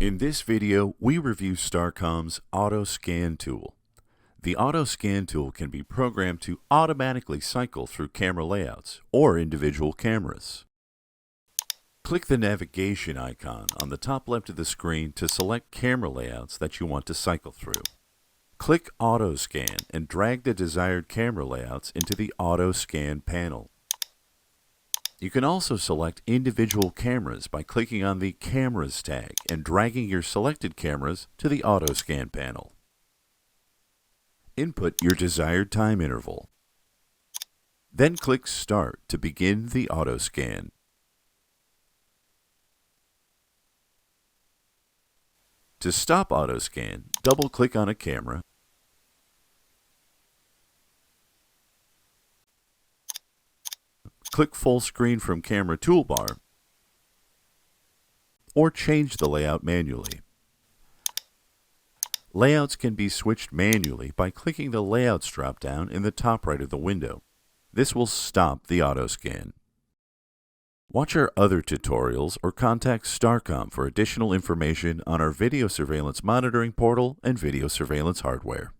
In this video, we review STARCOMM's Autoscan tool. The Autoscan tool can be programmed to automatically cycle through camera layouts or individual cameras. Click the navigation icon on the top left of the screen to select camera layouts that you want to cycle through. Click Autoscan and drag the desired camera layouts into the Autoscan panel. You can also select individual cameras by clicking on the Cameras tag and dragging your selected cameras to the Autoscan panel. Input your desired time interval. Then click Start to begin the Autoscan. To stop Autoscan, double-click on a camera, click Full Screen from Camera toolbar, or change the layout manually. Layouts can be switched manually by clicking the Layouts drop-down in the top right of the window. This will stop the Autoscan. Watch our other tutorials or contact STARCOMM for additional information on our video surveillance monitoring portal and video surveillance hardware.